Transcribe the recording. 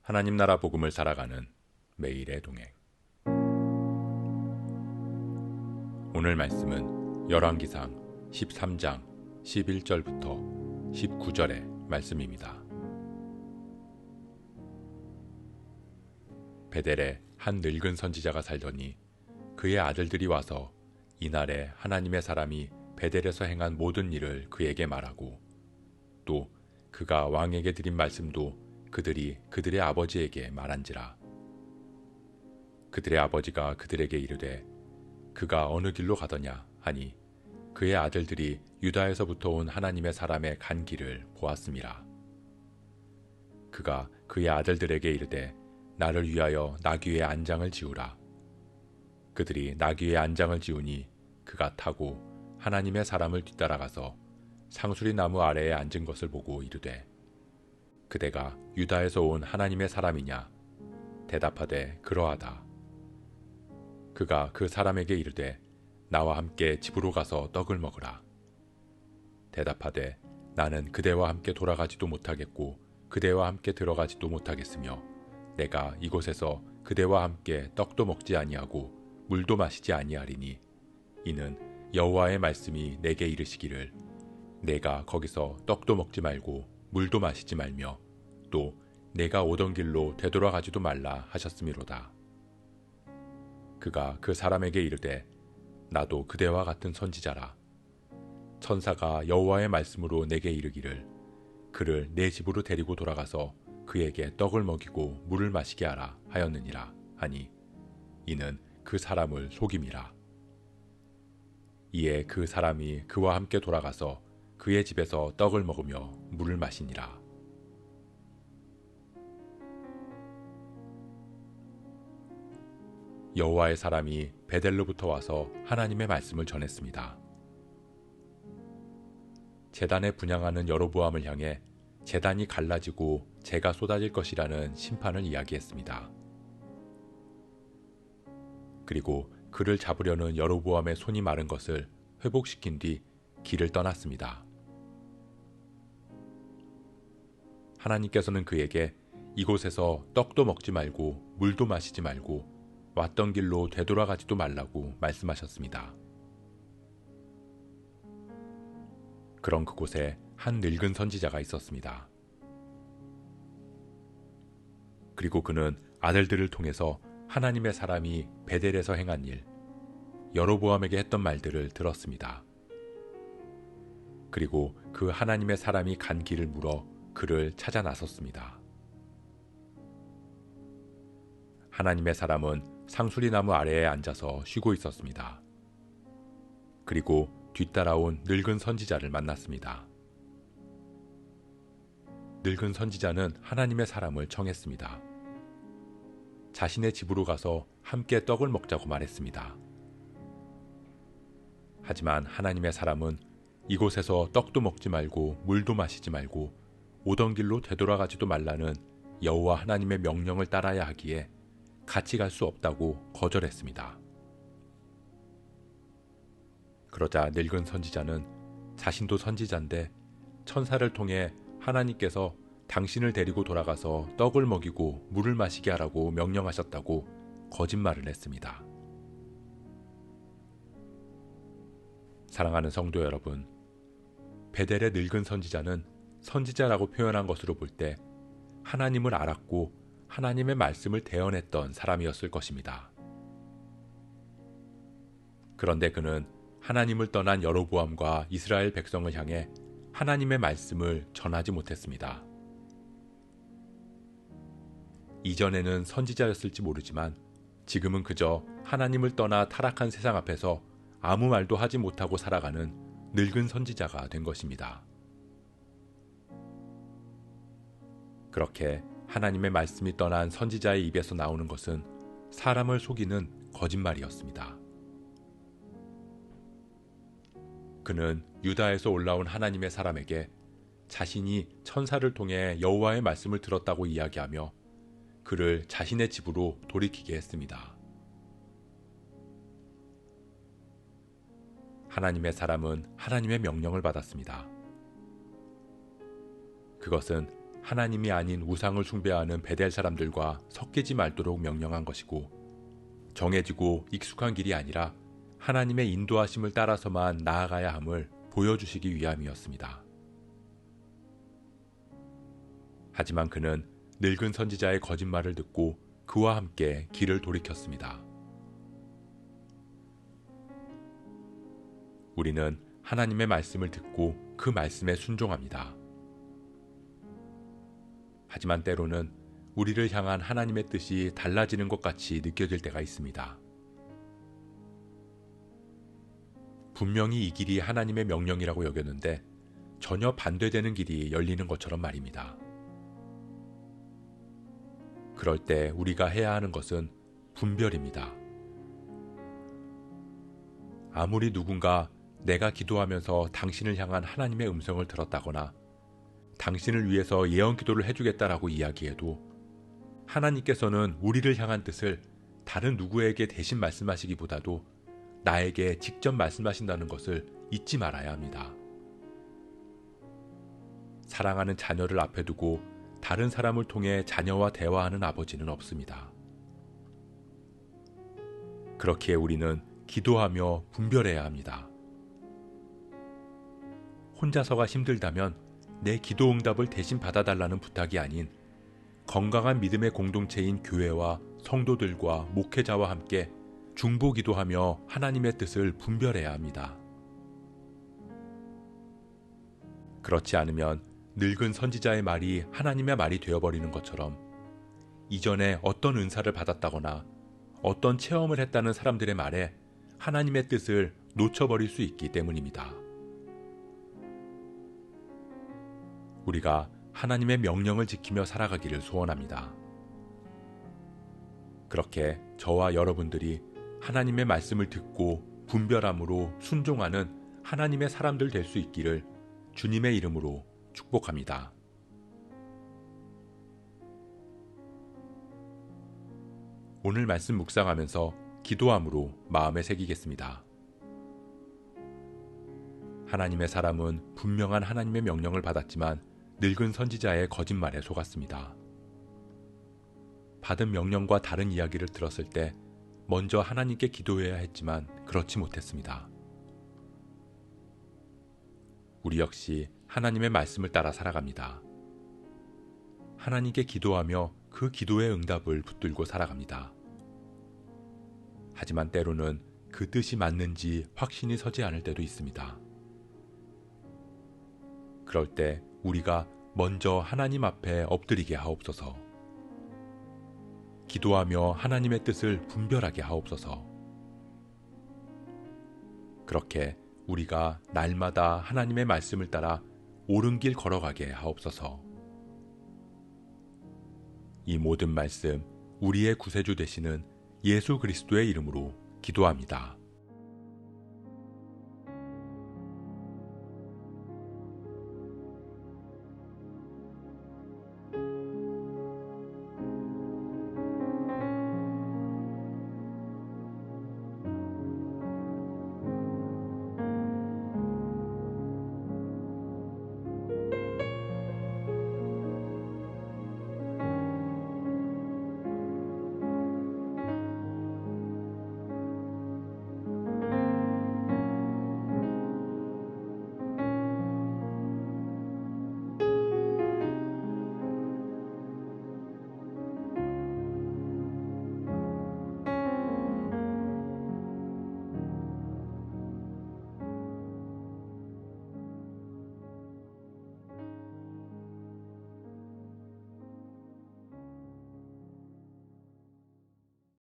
하나님 나라 복음을 살아가는 매일의 동행. 오늘 말씀은 열왕기상 13장 11절부터 19절의 말씀입니다. 베델에 한 늙은 선지자가 살더니 그의 아들들이 와서 이날에 하나님의 사람이 베델에서 행한 모든 일을 그에게 말하고 또 그가 왕에게 드린 말씀도 그들이 그들의 아버지에게 말한지라. 그들의 아버지가 그들에게 이르되 그가 어느 길로 가더냐 하니 그의 아들들이 유다에서부터 온 하나님의 사람의 간 길을 보았음이라. 그가 그의 아들들에게 이르되 나를 위하여 나귀의 안장을 지우라. 그들이 나귀의 안장을 지우니 그가 타고 하나님의 사람을 뒤따라가서 상수리 나무 아래에 앉은 것을 보고 이르되 그대가 유다에서 온 하나님의 사람이냐? 대답하되 그러하다. 그가 그 사람에게 이르되 나와 함께 집으로 가서 떡을 먹으라. 대답하되 나는 그대와 함께 돌아가지도 못하겠고 그대와 함께 들어가지도 못하겠으며 내가 이곳에서 그대와 함께 떡도 먹지 아니하고 물도 마시지 아니하리니 이는 여호와의 말씀이 내게 이르시기를 내가 거기서 떡도 먹지 말고 물도 마시지 말며 또 내가 오던 길로 되돌아가지도 말라 하셨음이로다. 그가 그 사람에게 이르되 나도 그대와 같은 선지자라. 천사가 여호와의 말씀으로 내게 이르기를 그를 내 집으로 데리고 돌아가서 그에게 떡을 먹이고 물을 마시게 하라 하였느니라 하니 이는 그 사람을 속임이라. 이에 그 사람이 그와 함께 돌아가서 그의 집에서 떡을 먹으며 물을 마시니라. 여호와의 사람이 베델로부터 와서 하나님의 말씀을 전했습니다. 제단에 분향하는 여로보암을 향해 제단이 갈라지고 재가 쏟아질 것이라는 심판을 이야기했습니다. 그리고 그를 잡으려는 여로보암의 손이 마른 것을 회복시킨 뒤 길을 떠났습니다. 하나님께서는 그에게 이곳에서 떡도 먹지 말고 물도 마시지 말고 왔던 길로 되돌아가지도 말라고 말씀하셨습니다. 그런 그곳에 한 늙은 선지자가 있었습니다. 그리고 그는 아들들을 통해서 하나님의 사람이 베델에서 행한 일, 여로보암에게 했던 말들을 들었습니다. 그리고 그 하나님의 사람이 간 길을 물어 그를 찾아 나섰습니다. 하나님의 사람은 상수리 나무 아래에 앉아서 쉬고 있었습니다. 그리고 뒤따라온 늙은 선지자를 만났습니다. 늙은 선지자는 하나님의 사람을 청했습니다. 자신의 집으로 가서 함께 떡을 먹자고 말했습니다. 하지만 하나님의 사람은 이곳에서 떡도 먹지 말고 물도 마시지 말고 오던 길로 되돌아가지도 말라는 여호와 하나님의 명령을 따라야 하기에 같이 갈 수 없다고 거절했습니다. 그러자 늙은 선지자는 자신도 선지자인데 천사를 통해 하나님께서 당신을 데리고 돌아가서 떡을 먹이고 물을 마시게 하라고 명령하셨다고 거짓말을 했습니다. 사랑하는 성도 여러분, 베델의 늙은 선지자는 선지자라고 표현한 것으로 볼 때 하나님을 알았고 하나님의 말씀을 대언했던 사람이었을 것입니다. 그런데 그는 하나님을 떠난 여로보암과 이스라엘 백성을 향해 하나님의 말씀을 전하지 못했습니다. 이전에는 선지자였을지 모르지만 지금은 그저 하나님을 떠나 타락한 세상 앞에서 아무 말도 하지 못하고 살아가는 늙은 선지자가 된 것입니다. 그렇게 하나님의 말씀이 떠난 선지자의 입에서 나오는 것은 사람을 속이는 거짓말이었습니다. 그는 유다에서 올라온 하나님의 사람에게 자신이 천사를 통해 여호와의 말씀을 들었다고 이야기하며 그를 자신의 집으로 돌이키게 했습니다. 하나님의 사람은 하나님의 명령을 받았습니다. 그것은 하나님이 아닌 우상을 숭배하는 베델 사람들과 섞이지 말도록 명령한 것이고, 정해지고 익숙한 길이 아니라 하나님의 인도하심을 따라서만 나아가야 함을 보여주시기 위함이었습니다. 하지만 그는 늙은 선지자의 거짓말을 듣고 그와 함께 길을 돌이켰습니다. 우리는 하나님의 말씀을 듣고 그 말씀에 순종합니다. 하지만 때로는 우리를 향한 하나님의 뜻이 달라지는 것 같이 느껴질 때가 있습니다. 분명히 이 길이 하나님의 명령이라고 여겼는데 전혀 반대되는 길이 열리는 것처럼 말입니다. 그럴 때 우리가 해야 하는 것은 분별입니다. 아무리 누군가 내가 기도하면서 당신을 향한 하나님의 음성을 들었다거나 당신을 위해서 예언 기도를 해주겠다라고 이야기해도 하나님께서는 우리를 향한 뜻을 다른 누구에게 대신 말씀하시기보다도 나에게 직접 말씀하신다는 것을 잊지 말아야 합니다. 사랑하는 자녀를 앞에 두고 다른 사람을 통해 자녀와 대화하는 아버지는 없습니다. 그렇기에 우리는 기도하며 분별해야 합니다. 혼자서가 힘들다면 내 기도 응답을 대신 받아달라는 부탁이 아닌 건강한 믿음의 공동체인 교회와 성도들과 목회자와 함께 중보 기도하며 하나님의 뜻을 분별해야 합니다. 그렇지 않으면 늙은 선지자의 말이 하나님의 말이 되어버리는 것처럼 이전에 어떤 은사를 받았다거나 어떤 체험을 했다는 사람들의 말에 하나님의 뜻을 놓쳐버릴 수 있기 때문입니다. 우리가 하나님의 명령을 지키며 살아가기를 소원합니다. 그렇게 저와 여러분들이 하나님의 말씀을 듣고 분별함으로 순종하는 하나님의 사람들 될 수 있기를 주님의 이름으로 축복합니다. 오늘 말씀 묵상하면서 기도함으로 마음에 새기겠습니다. 하나님의 사람은 분명한 하나님의 명령을 받았지만 늙은 선지자의 거짓말에 속았습니다. 받은 명령과 다른 이야기를 들었을 때 먼저 하나님께 기도해야 했지만 그렇지 못했습니다. 우리 역시 하나님의 말씀을 따라 살아갑니다. 하나님께 기도하며 그 기도의 응답을 붙들고 살아갑니다. 하지만 때로는 그 뜻이 맞는지 확신이 서지 않을 때도 있습니다. 그럴 때 우리가 먼저 하나님 앞에 엎드리게 하옵소서. 기도하며 하나님의 뜻을 분별하게 하옵소서. 그렇게 우리가 날마다 하나님의 말씀을 따라 옳은 길 걸어가게 하옵소서. 이 모든 말씀 우리의 구세주 되시는 예수 그리스도의 이름으로 기도합니다.